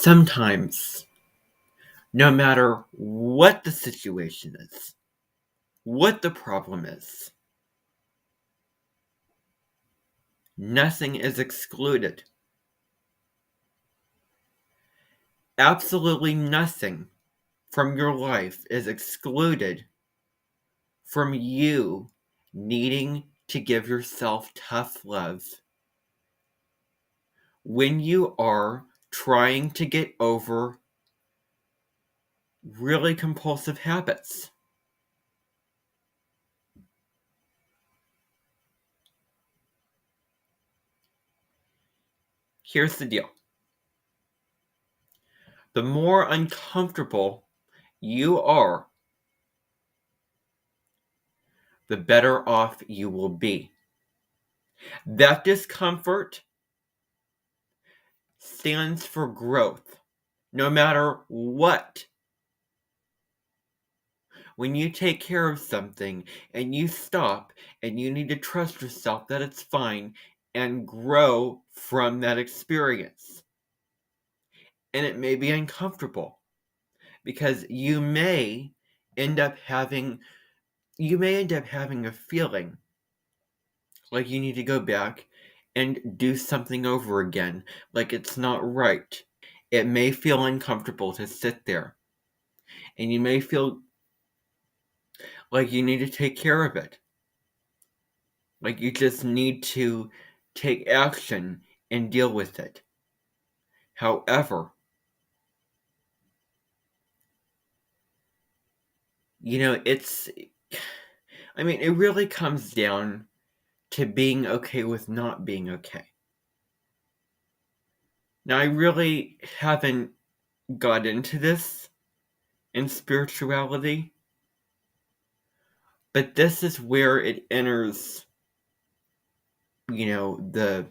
Sometimes, no matter what the situation is, what the problem is, nothing is excluded. Absolutely nothing from your life is excluded from you needing to give yourself tough love when you are trying to get over really compulsive habits. Here's the deal. The more uncomfortable you are, the better off you will be. That discomfort stands for growth, no matter what. When you take care of something and you stop and you need to trust yourself that it's fine and grow from that experience. And it may be uncomfortable because you may end up having a feeling like you need to go back and do something over again, like it's not right. It may feel uncomfortable to sit there, and you may feel like you need to take care of it. Like you just need to take action and deal with it. However, it really comes down to being okay with not being okay. Now, I really haven't got into this in spirituality, but this is where it enters, the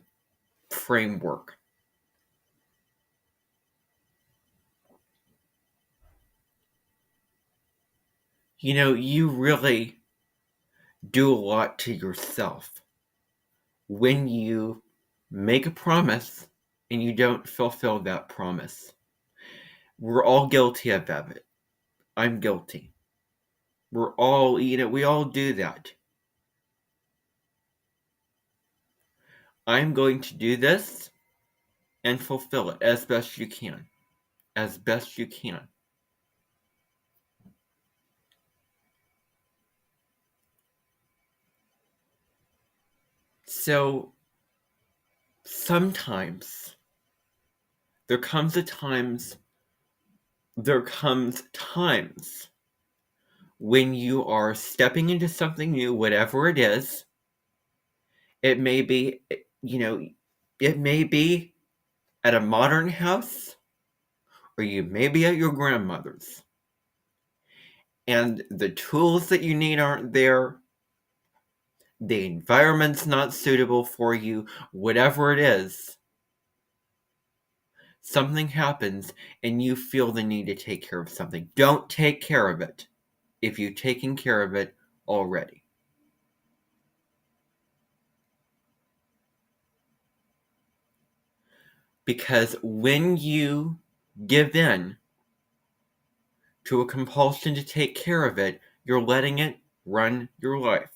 framework. You really do a lot to yourself when you make a promise and you don't fulfill that promise. We're all guilty of it. I'm guilty. We're all, we all do that. I'm going to do this and fulfill it as best you can. As best you can. So, sometimes there comes times when you are stepping into something new, whatever it is. It may be, it may be at a modern house, or you may be at your grandmother's. And the tools that you need aren't there. The environment's not suitable for you, whatever it is. Something happens and you feel the need to take care of something. Don't take care of it if you've taken care of it already. Because when you give in to a compulsion to take care of it, you're letting it run your life.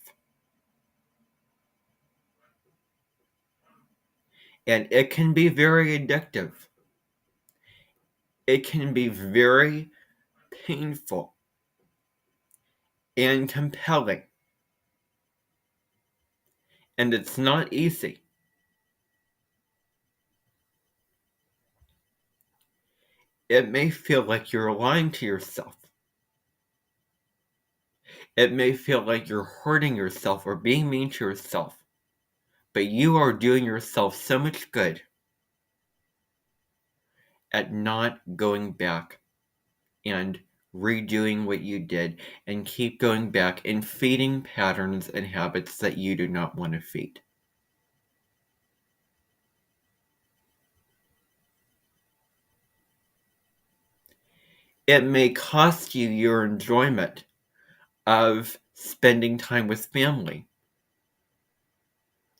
And it can be very addictive. It can be very painful and compelling. And it's not easy. It may feel like you're lying to yourself. It may feel like you're hurting yourself or being mean to yourself. But you are doing yourself so much good at not going back and redoing what you did and keep going back and feeding patterns and habits that you do not want to feed. It may cost you your enjoyment of spending time with family.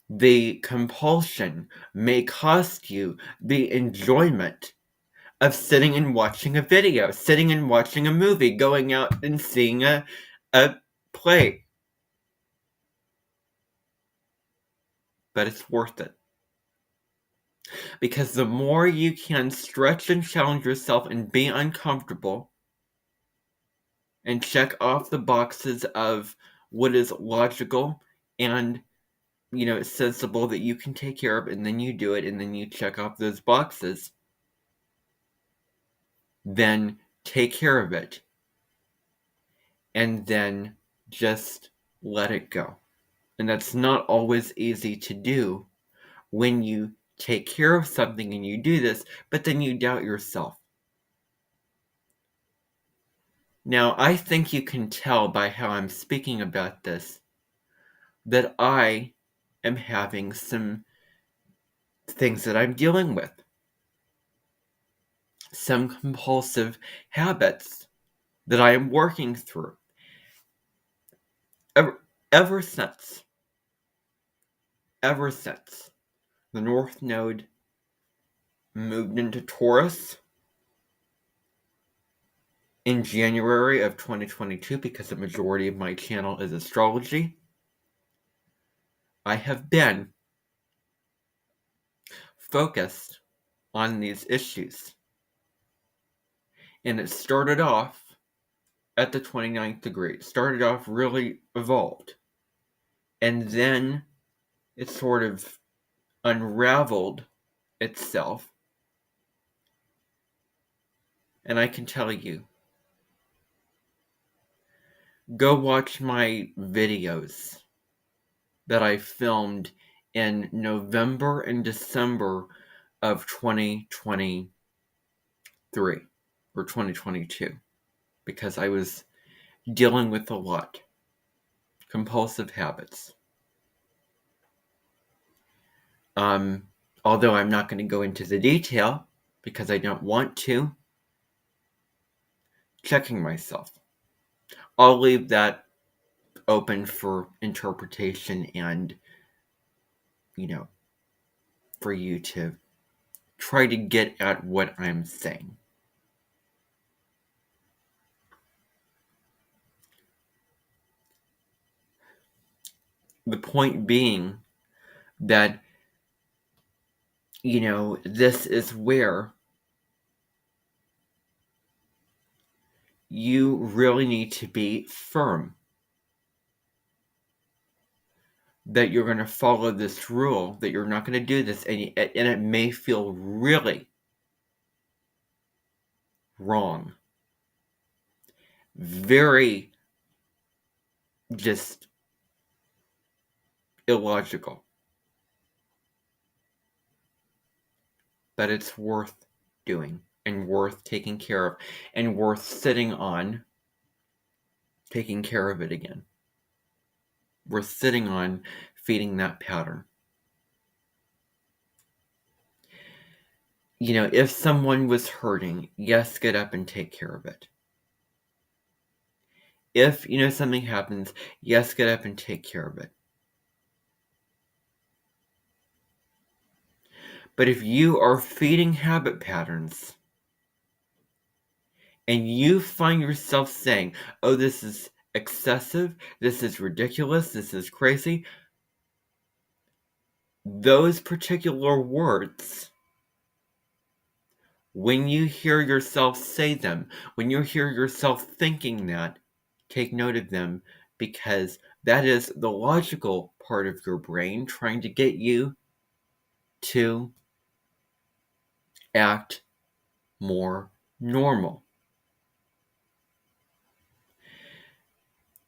The compulsion may cost you the enjoyment of sitting and watching a video, sitting and watching a movie, going out and seeing a play. But it's worth it. Because the more you can stretch and challenge yourself and be uncomfortable and check off the boxes of what is logical and, sensible that you can take care of, and then you do it, and then you check off those boxes, then take care of it. And then just let it go. And that's not always easy to do when you take care of something and you do this, but then you doubt yourself. Now, I think you can tell by how I'm speaking about this that I am having some things that I'm dealing with. Some compulsive habits that I am working through. Ever since the North Node moved into Taurus in January of 2022, because the majority of my channel is astrology, I have been focused on these issues. And it started off at the 29th degree. It started off really evolved. And then it sort of unraveled itself. And I can tell you, go watch my videos that I filmed in November and December of 2023 or 2022, because I was dealing with a lot. Compulsive habits. Although I'm not going to go into the detail because I don't want to. Checking myself. I'll leave that open for interpretation and, for you to try to get at what I'm saying. The point being that, this is where you really need to be firm that you're going to follow this rule, that you're not going to do this, and it may feel really wrong. Very just illogical. But it's worth doing and worth taking care of and worth sitting on taking care of it again. Worth sitting on feeding that pattern. If someone was hurting, yes, get up and take care of it. If, something happens, yes, get up and take care of it. But if you are feeding habit patterns and you find yourself saying, oh, this is excessive, this is ridiculous, this is crazy, those particular words, when you hear yourself say them, when you hear yourself thinking that, take note of them, because that is the logical part of your brain trying to get you to act more normal.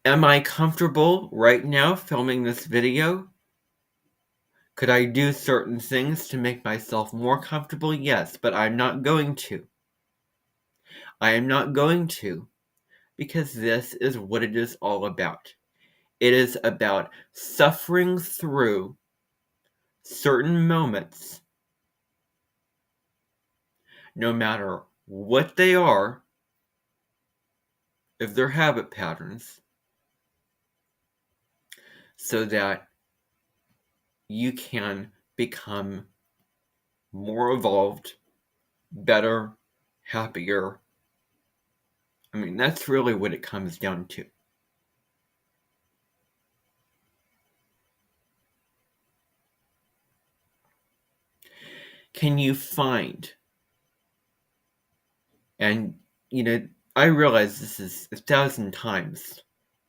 Am I comfortable right now filming this video? Could I do certain things to make myself more comfortable? Yes, but I'm not going to. I am not going to, because this is what it is all about. It is about suffering through certain moments, no matter what they are, if they're habit patterns, so that you can become more evolved, better, happier. I mean, that's really what it comes down to. Can you find, and I realize this is 1,000 times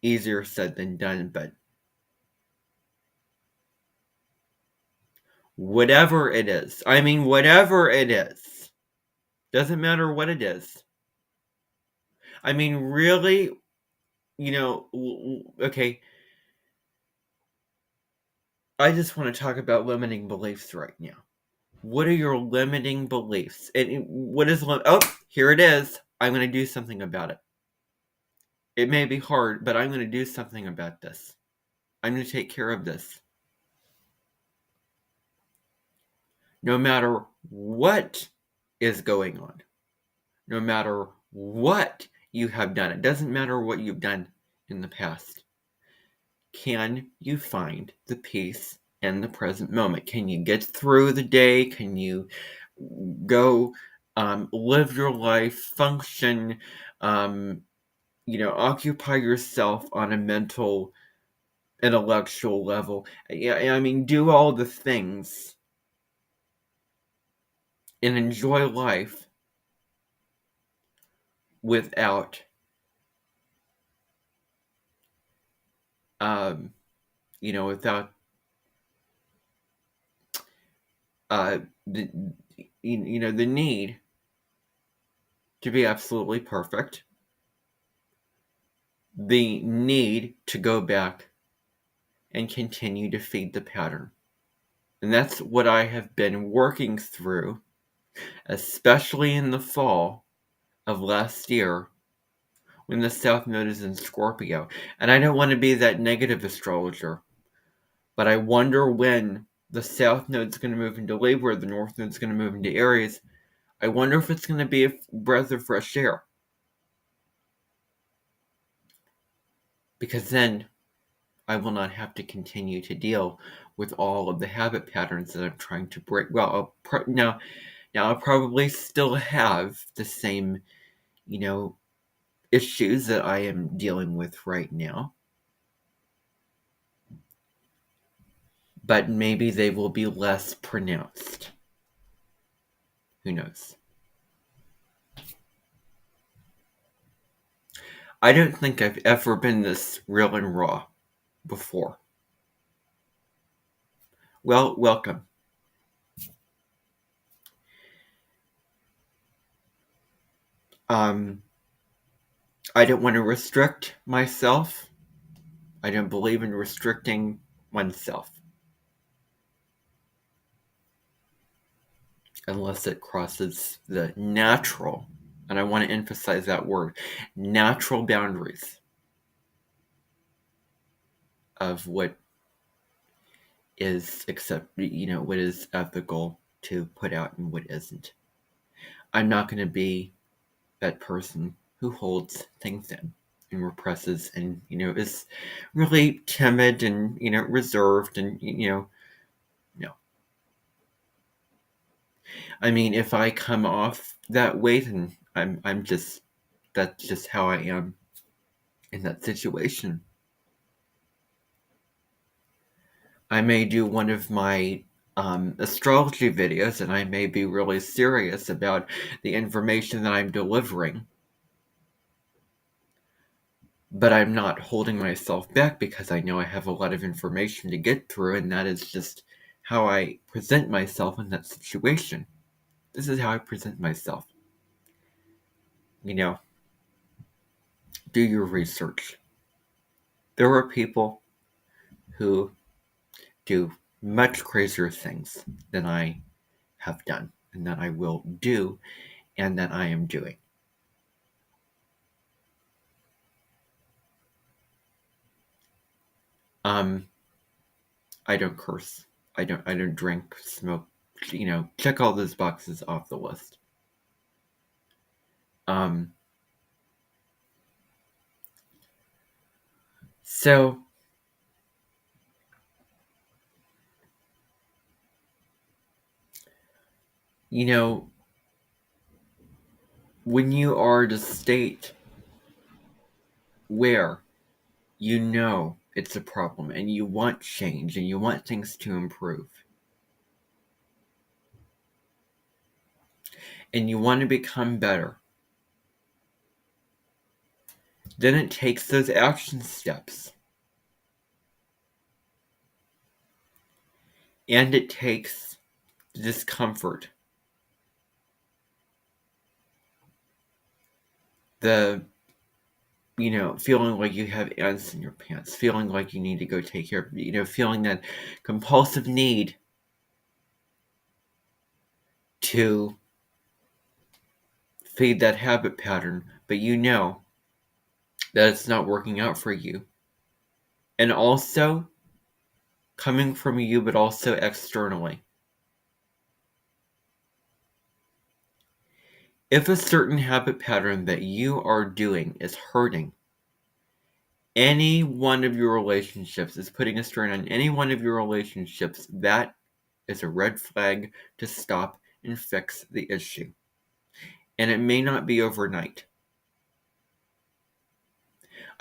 easier said than done, but whatever it is, whatever it is, doesn't matter what it is. I mean, really, okay, I just want to talk about limiting beliefs right now. What are your limiting beliefs? And what is oh, here it is. I'm going to do something about it. It may be hard, but I'm going to do something about this. I'm going to take care of this. No matter what is going on, no matter what you have done, it doesn't matter what you've done in the past. Can you find the peace in the present moment? Can you get through the day? Can you go live your life, function, occupy yourself on a mental, intellectual level? Yeah, do all the things and enjoy life without without the the need to be absolutely perfect, the need to go back and continue to feed the pattern. And that's what I have been working through, especially in the fall of last year when the South Node is in Scorpio. And I don't want to be that negative astrologer, but I wonder when the South Node's going to move into Libra, the North Node's going to move into Aries. I wonder if it's going to be a breath of fresh air. Because then I will not have to continue to deal with all of the habit patterns that I'm trying to break. Well, now I'll probably still have the same, issues that I am dealing with right now. But maybe they will be less pronounced. Who knows? I don't think I've ever been this real and raw before. Well, welcome. I don't want to restrict myself. I don't believe in restricting oneself. Unless it crosses the natural, and I want to emphasize that word, natural boundaries of what is what is ethical to put out and what isn't. I'm not going to be that person who holds things in and represses and, is really timid and, reserved and, no. If I come off that way, then that's just how I am in that situation. I may do one of my astrology videos and I may be really serious about the information that I'm delivering. But I'm not holding myself back because I know I have a lot of information to get through, and that is just how I present myself in that situation. This is how I present myself. Do your research. There are people who do much crazier things than I have done, and that I will do, and that I am doing. I don't curse. I don't drink, smoke, check all those boxes off the list. So when you are at a state where you know it's a problem and you want change and you want things to improve and you want to become better, then it takes those action steps. And it takes the discomfort, the, feeling like you have ants in your pants, feeling like you need to go take care of, feeling that compulsive need to feed that habit pattern, but you know that it's not working out for you. And also coming from you, but also externally. If a certain habit pattern that you are doing is hurting any one of your relationships, is putting a strain on any one of your relationships, that is a red flag to stop and fix the issue. And it may not be overnight.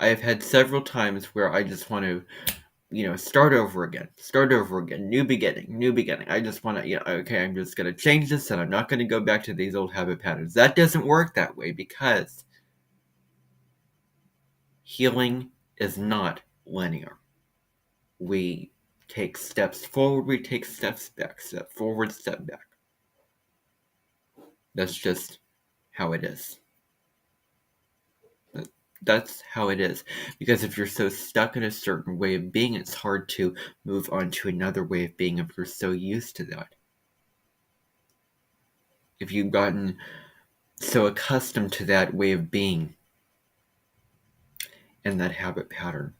I have had several times where I just want to, start over again, new beginning. I just want to, okay, I'm just going to change this and I'm not going to go back to these old habit patterns. That doesn't work that way because healing is not linear. We take steps forward, we take steps back, step forward, step back. That's just how it is. That's how it is. Because if you're so stuck in a certain way of being, it's hard to move on to another way of being if you're so used to that. If you've gotten so accustomed to that way of being and that habit pattern.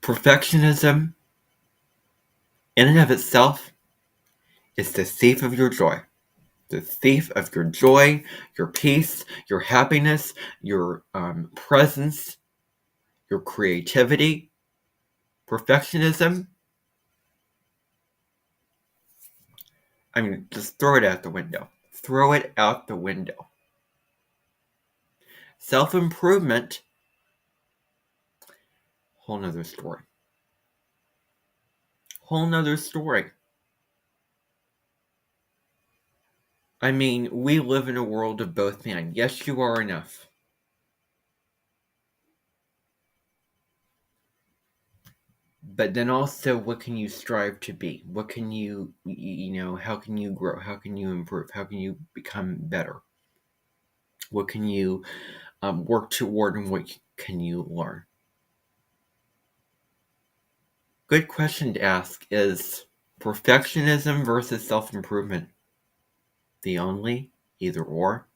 Perfectionism, in and of itself, is the thief of your joy. The thief of your joy, your peace, your happiness, your presence, your creativity. Perfectionism, I mean, just throw it out the window. Throw it out the window. Self-improvement, whole nother story. Whole nother story. I mean, we live in a world of both man. Yes, you are enough. But then also, what can you strive to be? What can you, how can you grow? How can you improve? How can you become better? What can you work toward and what can you learn? Good question to ask is perfectionism versus self-improvement the only either or?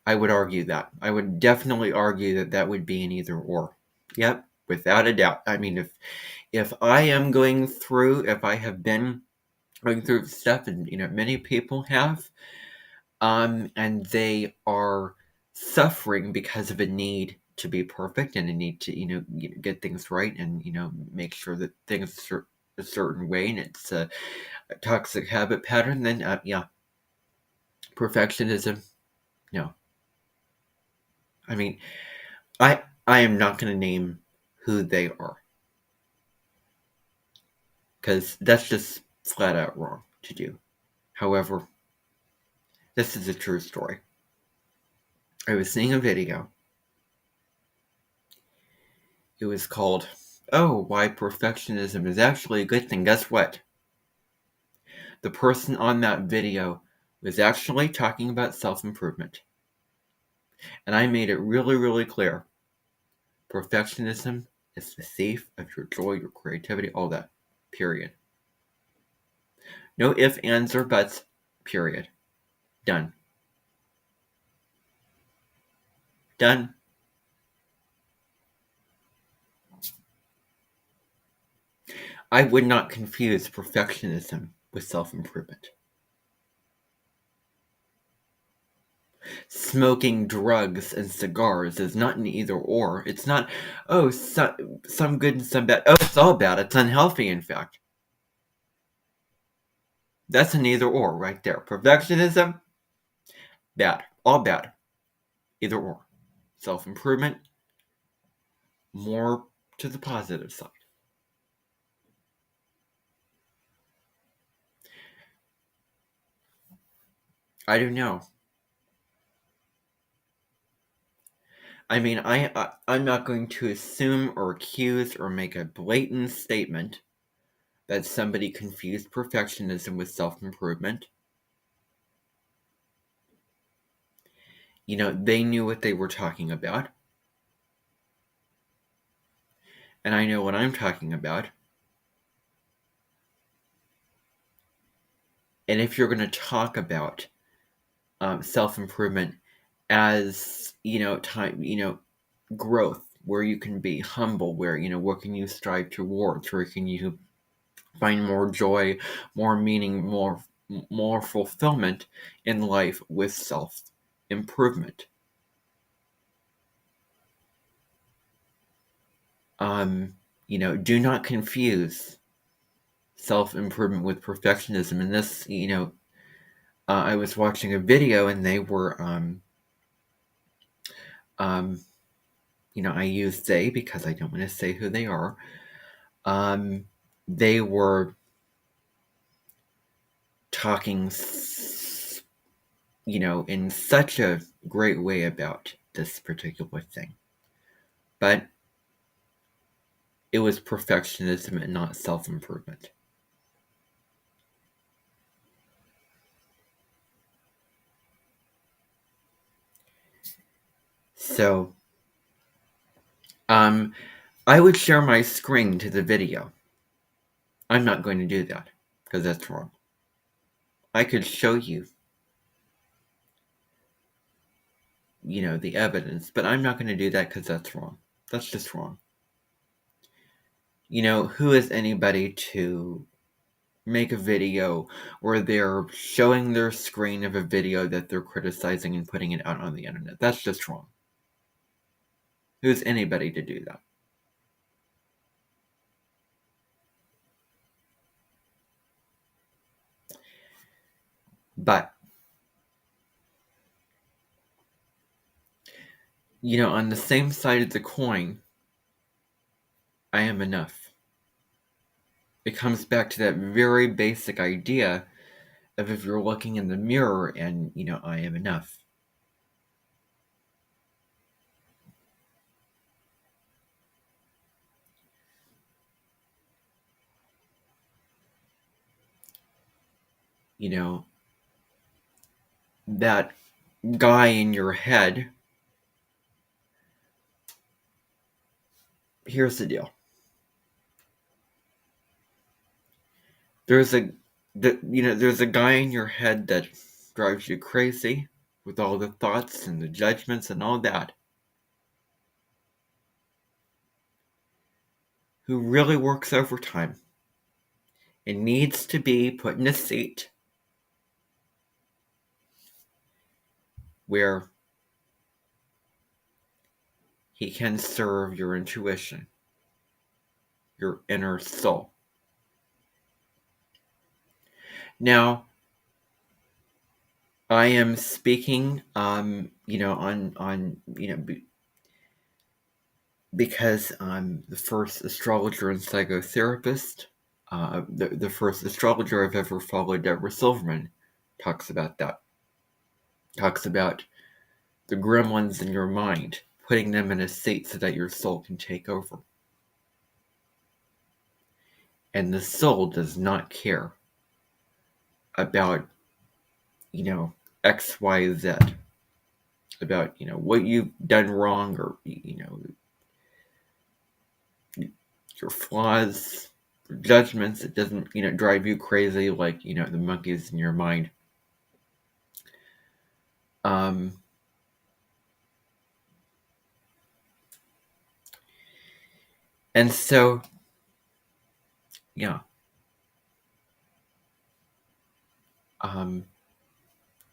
I would argue that. I would definitely argue that that would be an either or. Yep, without a doubt. I mean, if I am going through, if I have been going through stuff, and many people have, and they are suffering because of a need to be perfect and a need to get things right and make sure that things are a certain way, and it's a toxic habit pattern, then yeah, perfectionism, no. I mean, I am not going to name who they are because that's just flat out wrong to do. However, this is a true story. I was seeing a video. It was called, "Oh, Why Perfectionism is Actually a Good Thing." Guess what? The person on that video was actually talking about self-improvement. And I made it really, really clear. Perfectionism is the thief of your joy, your creativity, all that. Period. No ifs, ands, or buts. Period. Done. Done. I would not confuse perfectionism with self-improvement. Smoking drugs and cigars is not an either or. It's not, some good and some bad. Oh, it's all bad. It's unhealthy, in fact. That's an either or right there. Perfectionism, bad. All bad. Either or. Self improvement, more to the positive side. I don't know. I mean, I'm not going to assume or accuse or make a blatant statement that somebody confused perfectionism with self improvement. They knew what they were talking about, and I know what I'm talking about. And if you're going to talk about self improvement as time, growth, where you can be humble, where what can you strive towards, where can you find more joy, more meaning, more fulfillment in life with self improvement. Do not confuse self improvement with perfectionism. And this, I was watching a video, and they were, um, I use they because I don't want to say who they are. They were talking, in such a great way about this particular thing. But it was perfectionism and not self improvement. So, I would share my screen to the video. I'm not going to do that because that's wrong. I could show you, the evidence, but I'm not going to do that because that's wrong. That's just wrong. Who is anybody to make a video where they're showing their screen of a video that they're criticizing and putting it out on the internet? That's just wrong. Who's anybody to do that? But, on the same side of the coin, I am enough. It comes back to that very basic idea of if you're looking in the mirror and, I am enough. That guy in your head. Here's the deal. There's a guy in your head that drives you crazy with all the thoughts and the judgments and all that, who really works overtime and needs to be put in a seat where he can serve your intuition, your inner soul. Now, I am speaking, on because I'm the first astrologer and psychotherapist. The first astrologer I've ever followed, Deborah Silverman, talks about that. Talks about the gremlins in your mind, putting them in a seat so that your soul can take over. And the soul does not care about, X, Y, Z, about, what you've done wrong, or, your flaws, your judgments. It doesn't, drive you crazy like, the monkeys in your mind. And so, yeah.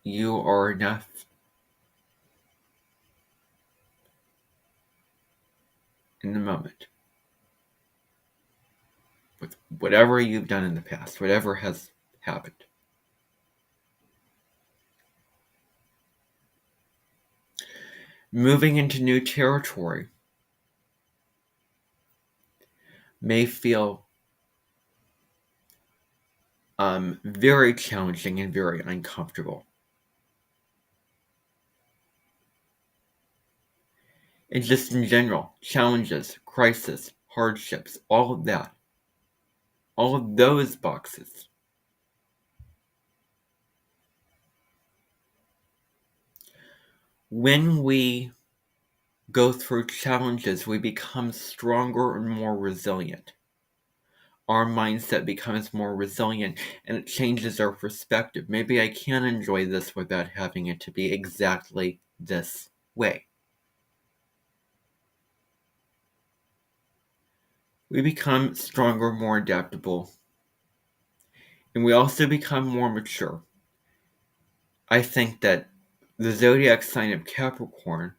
You are enough. in the moment with whatever you've done in the past, whatever has happened. Moving into new territory may feel very challenging and very uncomfortable. And just in general, challenges, crisis, hardships, all of that, all of those boxes. When we go through challenges, we become stronger and more resilient. Our mindset becomes more resilient and it changes our perspective. Maybe I can enjoy this without having it to be exactly this way. We become stronger, more adaptable, and we also become more mature. I think that the zodiac sign of Capricorn,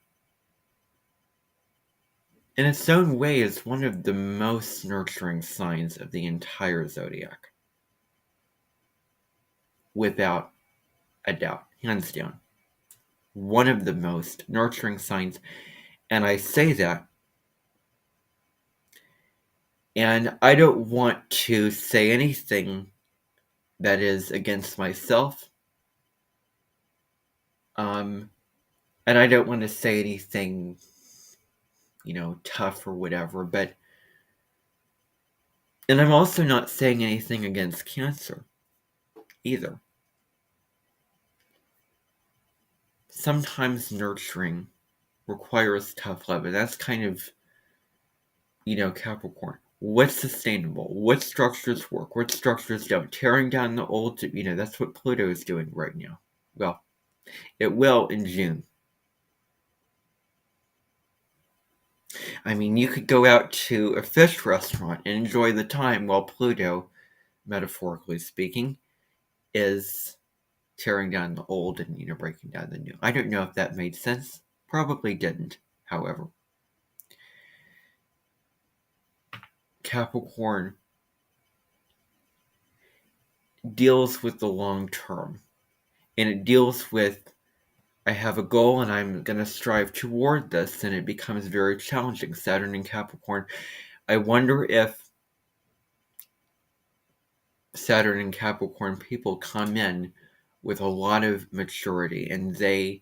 in its own way, is one of the most nurturing signs of the entire zodiac. Without a doubt, hands down. One of the most nurturing signs. And I say that, and I don't want to say anything that is against myself. And I don't want to say anything, tough or whatever, and I'm also not saying anything against Cancer either. Sometimes nurturing requires tough love, and that's kind of, Capricorn. What's sustainable? What structures work? What structures don't? Tearing down the old, that's what Pluto is doing right now. Well, it will in June. I mean, you could go out to a fish restaurant and enjoy the time while Pluto, metaphorically speaking, is tearing down the old and, breaking down the new. I don't know if that made sense. Probably didn't, however. Capricorn deals with the long term. And it deals with, I have a goal and I'm going to strive toward this, and it becomes very challenging. Saturn in Capricorn. I wonder if Saturn and Capricorn people come in with a lot of maturity, and they,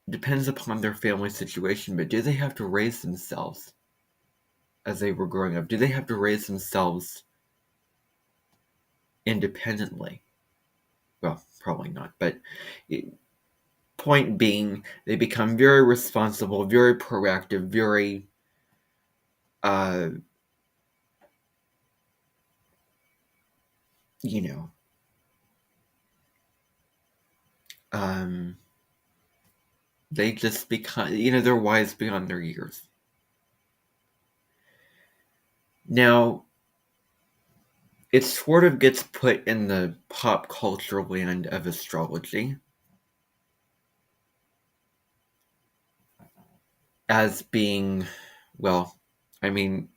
depends upon their family situation, but do they have to raise themselves as they were growing up? Do they have to raise themselves independently? Well, probably not, but point being, they become very responsible, very proactive, very you know, they just become, they're wise beyond their years. Now, it sort of gets put in the pop culture land of astrology as being, well, I mean,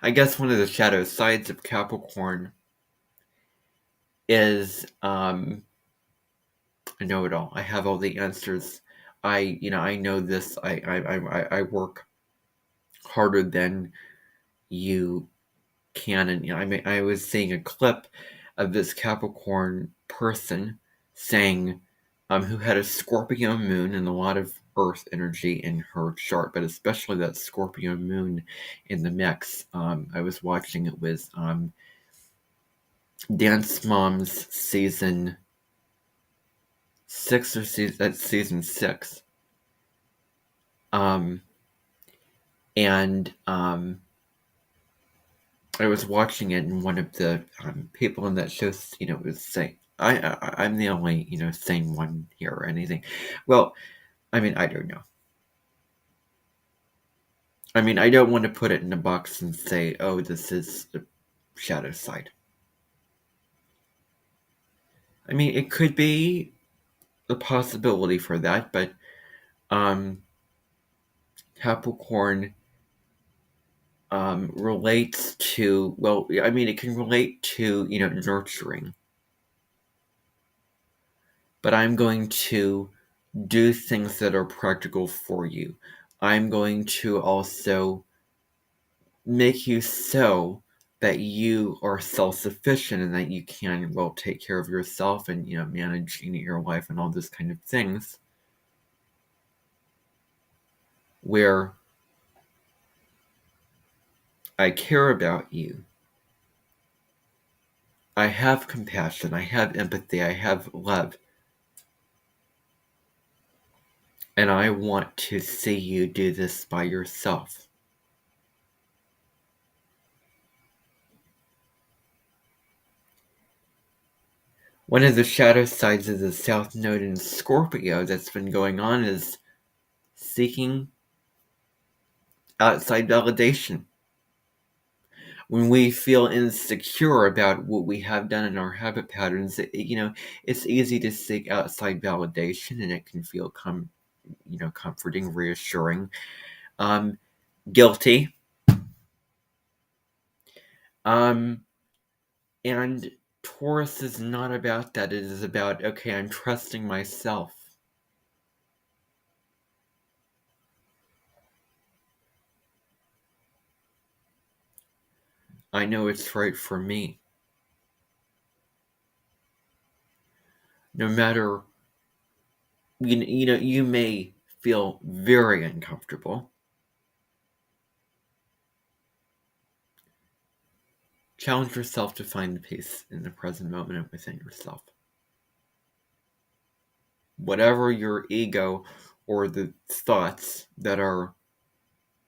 I guess one of the shadow sides of Capricorn is I know it all. I have all the answers. I know this. I work harder than you can. And I was seeing a clip of this Capricorn person saying, who had a Scorpio moon and a lot of Earth energy in her chart, but especially that Scorpio moon in the mix. I was watching it with Dance Moms season 6 or season 6. And I was watching it, and one of the people in that show, was saying, I'm the only, sane one here or anything. Well, I mean, I don't know. I mean, I don't want to put it in a box and say, oh, this is the shadow side. I mean, it could be a possibility for that, but Capricorn relates to, well, I mean, it can relate to, nurturing. But I'm going to do things that are practical for you. I'm going to also make you so that you are self-sufficient and that you can, well, take care of yourself and, manage, your life and all those kind of things. Where I care about you. I have compassion. I have empathy. I have love. And I want to see you do this by yourself. One of the shadow sides of the South Node in Scorpio that's been going on is seeking outside validation. When we feel insecure about what we have done in our habit patterns, it's easy to seek outside validation, and it can feel comforting, reassuring, guilty. And Taurus is not about that. It is about, okay, I'm trusting myself. I know it's right for me. No matter, you may feel very uncomfortable. Challenge yourself to find the peace in the present moment and within yourself. Whatever your ego or the thoughts that are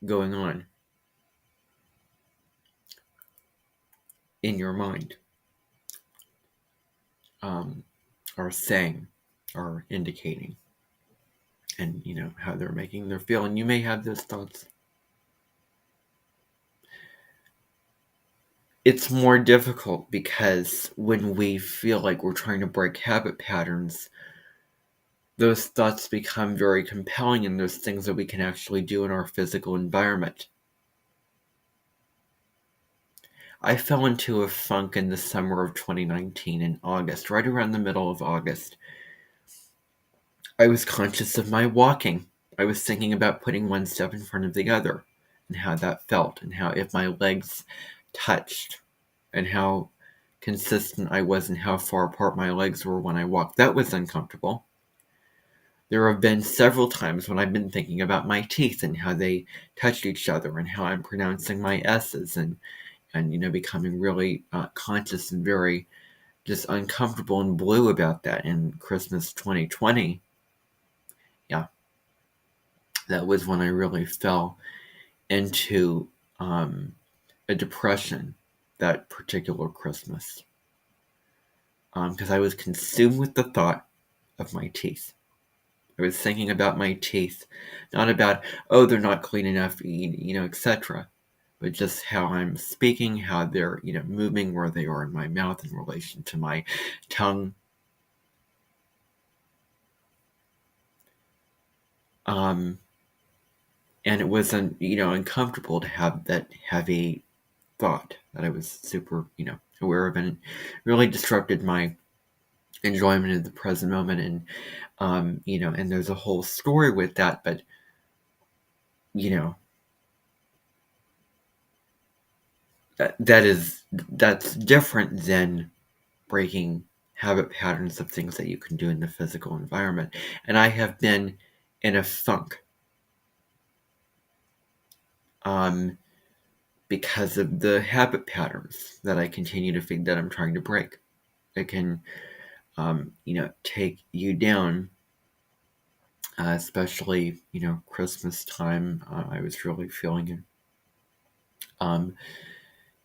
going on in your mind are saying, are indicating, and how they're making their feel. And you may have those thoughts. It's more difficult because when we feel like we're trying to break habit patterns, those thoughts become very compelling, and there's things that we can actually do in our physical environment. I fell into a funk in the summer of 2019 in August, right around the middle of August. I was conscious of my walking. I was thinking about putting one step in front of the other and how that felt, and how if my legs touched, and how consistent I was and how far apart my legs were when I walked. That was uncomfortable. There have been several times when I've been thinking about my teeth and how they touched each other and how I'm pronouncing my S's and becoming really conscious and very just uncomfortable and blue about that in Christmas 2020. Yeah, that was when I really fell into a depression that particular Christmas. Because I was consumed with the thought of my teeth. I was thinking about my teeth, not about, oh, they're not clean enough, etc., but just how I'm speaking, how they're, moving, where they are in my mouth in relation to my tongue. And it was, uncomfortable to have that heavy thought that I was super, aware of, and it really disrupted my enjoyment of the present moment. And and there's a whole story with that, but that's different than breaking habit patterns of things that you can do in the physical environment. And I have been in a funk because of the habit patterns that I continue to think that I'm trying to break. It can take you down, especially Christmas time. I was really feeling it.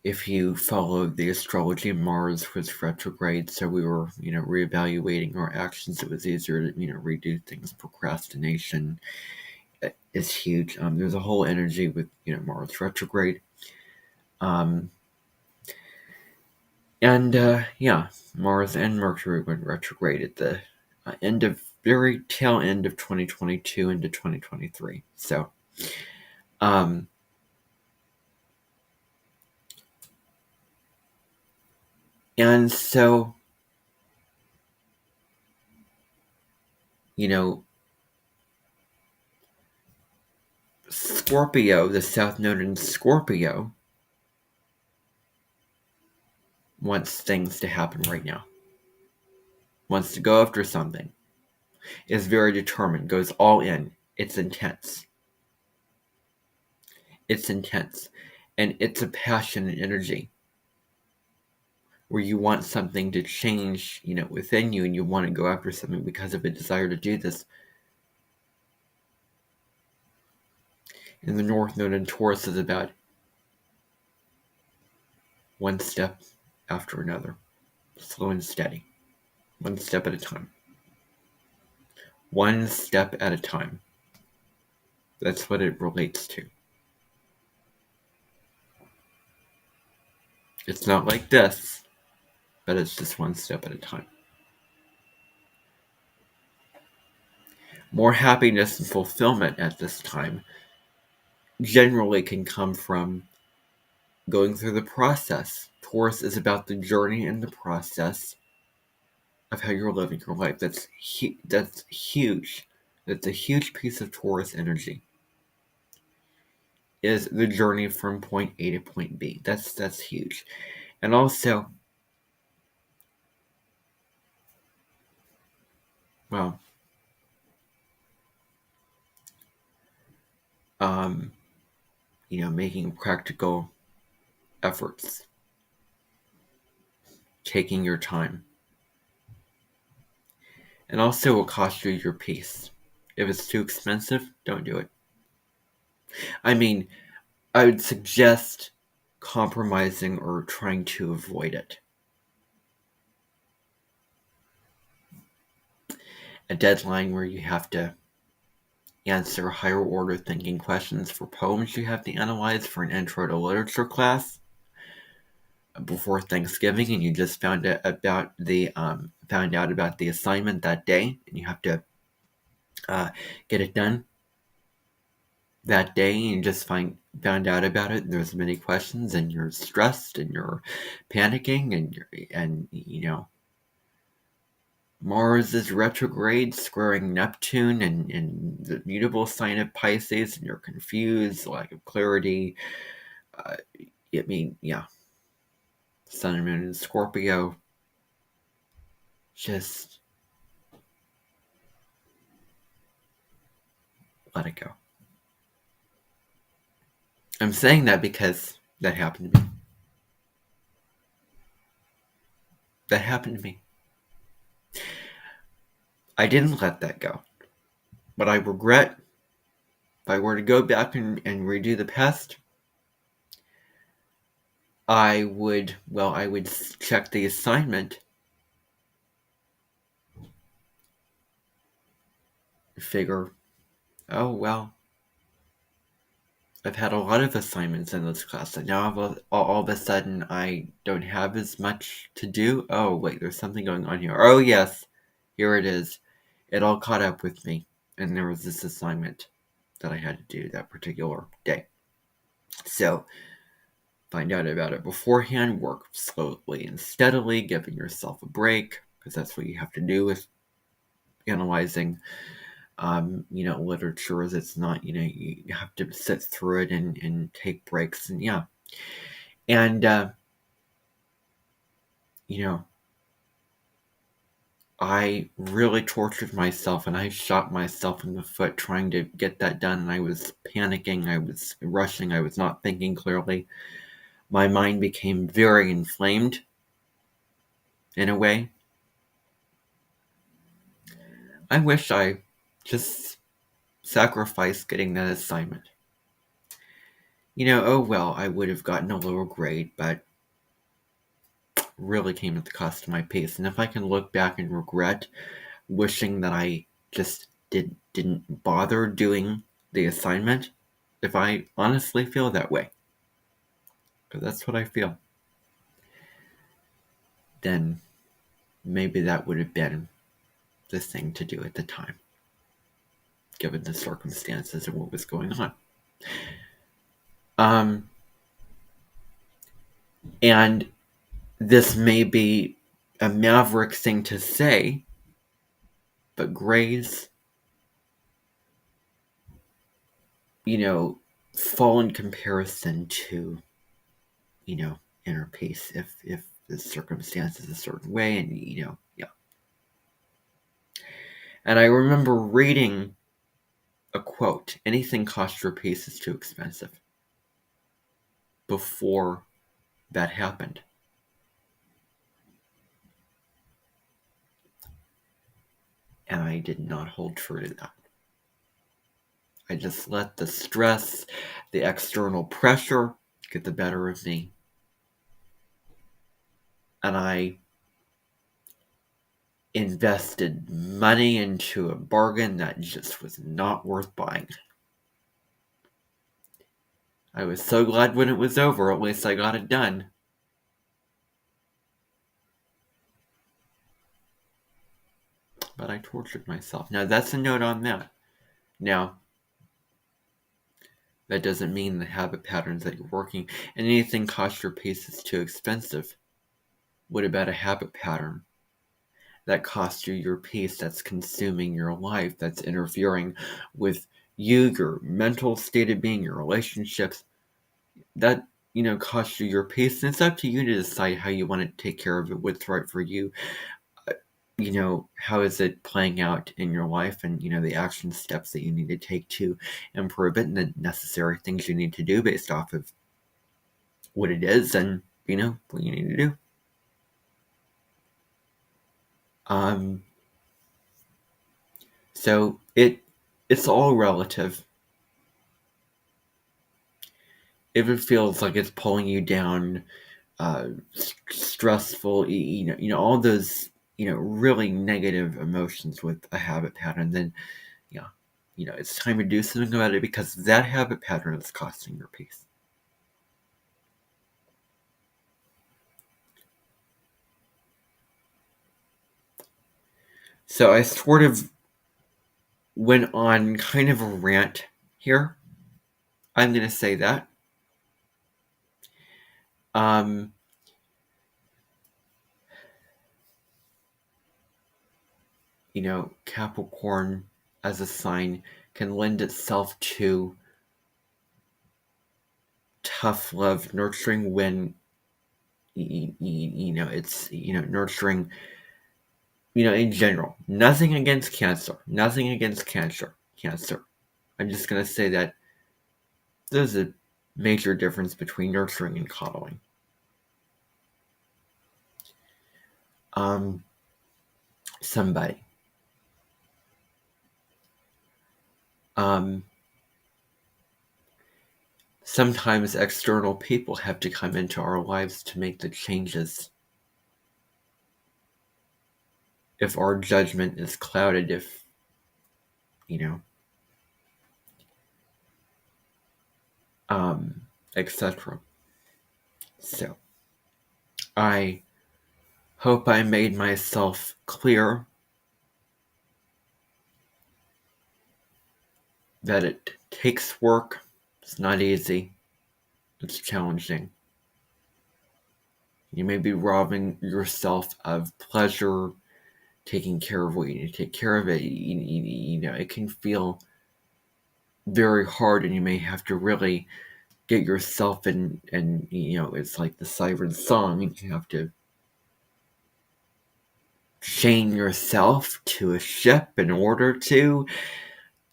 If you follow the astrology, Mars was retrograde, so we were, reevaluating our actions. It was easier to, redo things. Procrastination is huge. There's a whole energy with, Mars retrograde. Mars and Mercury went retrograde at the very tail end of 2022 into 2023. So, Um, and so, you know, Scorpio, the South Node in Scorpio, wants things to happen right now, wants to go after something, is very determined, goes all in. It's intense. It's intense. And it's a passion and energy where you want something to change, within you, and you want to go after something because of a desire to do this. And the North Node in Taurus is about one step after another, slow and steady, one step at a time. One step at a time. That's what it relates to. It's not like this, but it's just one step at a time. More happiness and fulfillment at this time generally can come from going through the process. Taurus is about the journey and the process of how you're living your life. That's huge. That's a huge piece of Taurus energy. Is the journey from point A to point B. That's huge. And also, well, making practical efforts, taking your time, and also will cost you your peace. If it's too expensive, don't do it. I mean, I would suggest compromising or trying to avoid it. A deadline where you have to answer higher order thinking questions for poems you have to analyze for an intro to literature class before Thanksgiving, and you just found out about the assignment that day, and you have to get it done that day, and you just found out about it, and there's many questions, and you're stressed, and you're panicking, and Mars is retrograde, squaring Neptune and the mutable sign of Pisces, and you're confused, lack of clarity. Sun and Moon in Scorpio. Just let it go. I'm saying that because that happened to me. That happened to me. I didn't let that go. But I regret, if I were to go back and redo the past, I would check the assignment, figure, oh, well, I've had a lot of assignments in this class, and now all of a sudden I don't have as much to do. Oh, wait, there's something going on here. Oh, yes, here it is. It all caught up with me, and there was this assignment that I had to do that particular day. So, find out about it beforehand, work slowly and steadily, giving yourself a break, because that's what you have to do with analyzing literature. Is it's not, you have to sit through it and take breaks, and I really tortured myself, and I shot myself in the foot trying to get that done, and I was panicking, I was rushing, I was not thinking clearly. My mind became very inflamed in a way. I wish I just sacrificed getting that assignment. Oh well, I would have gotten a lower grade, but really came at the cost of my peace. And if I can look back and regret wishing that I just didn't bother doing the assignment, if I honestly feel that way, because that's what I feel, then maybe that would have been the thing to do at the time, given the circumstances and what was going on. And this may be a maverick thing to say, but grays, fall in comparison to, inner peace if the circumstance is a certain way, and yeah. And I remember reading a quote: "Anything costs your peace is too expensive," before that happened. And I did not hold true to that. I just let the stress, the external pressure get the better of me. And I invested money into a bargain that just was not worth buying. I was so glad when it was over, at least I got it done. But I tortured myself. Now, that's a note on that. Now, that doesn't mean the habit patterns that you're working and anything costs your peace is too expensive. What about a habit pattern that costs you your peace, that's consuming your life, that's interfering with you, your mental state of being, your relationships, that, costs you your peace? And it's up to you to decide how you want to take care of it, what's right for you. How is it playing out in your life, and, the action steps that you need to take to improve it, and the necessary things you need to do based off of what it is and, what you need to do. So it's all relative. If it feels like it's pulling you down, stressful, all those, really negative emotions with a habit pattern, then, yeah, it's time to do something about it, because that habit pattern is costing your peace. So I sort of went on kind of a rant here. I'm going to say that. Capricorn as a sign can lend itself to tough love, nurturing when, it's, nurturing, in general. Nothing against Cancer. Nothing against Cancer. I'm just going to say that there's a major difference between nurturing and coddling. Somebody. Sometimes external people have to come into our lives to make the changes. If our judgment is clouded, if, etc. So, I hope I made myself clear that it takes work. It's not easy. It's challenging. You may be robbing yourself of pleasure, taking care of what you need to take care of. It, it can feel very hard, and you may have to really get yourself in, and it's like the siren song. You have to chain yourself to a ship in order to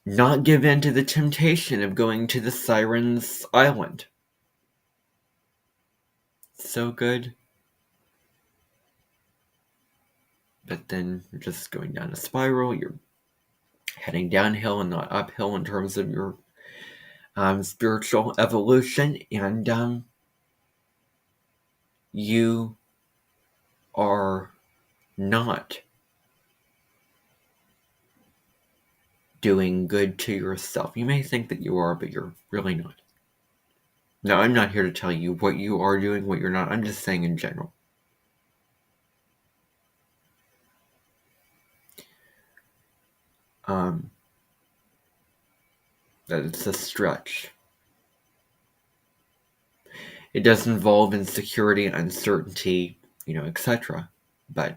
not give in to the temptation of going to the siren's island. So good. But then you're just going down a spiral. You're heading downhill and not uphill in terms of your spiritual evolution, and you are not doing good to yourself. You may think that you are, but you're really not. Now, I'm not here to tell you what you are doing, what you're not. I'm just saying in general. That it's a stretch. It does involve insecurity, uncertainty, etc. But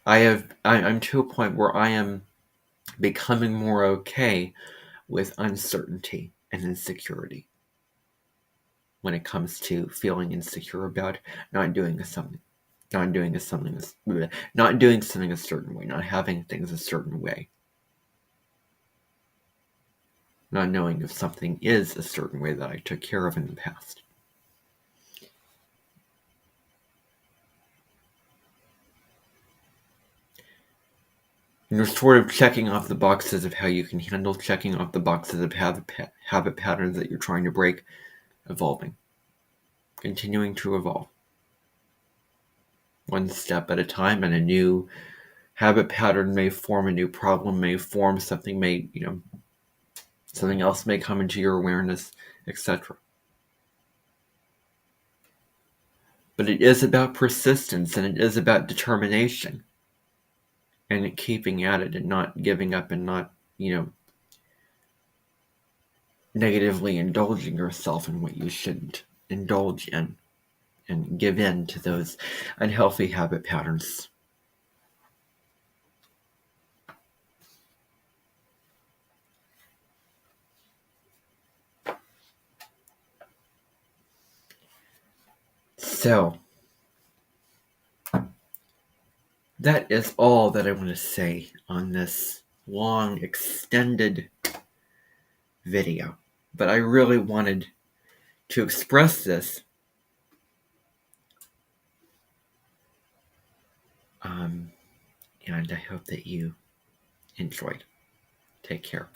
I'm to a point where I am becoming more okay with uncertainty and insecurity when it comes to feeling insecure about not doing something, not doing something a certain way, not having things a certain way, not knowing if something is a certain way that I took care of in the past. And you're sort of checking off the boxes of how you can handle, checking off the boxes of habit patterns that you're trying to break, evolving, continuing to evolve. One step at a time, and a new habit pattern may form, a new problem may form, something else may come into your awareness, etc. But it is about persistence, and it is about determination, and keeping at it and not giving up and not, negatively indulging yourself in what you shouldn't indulge in and give in to those unhealthy habit patterns. So, that is all that I want to say on this long, extended video. But I really wanted to express this. And I hope that you enjoyed. Take care.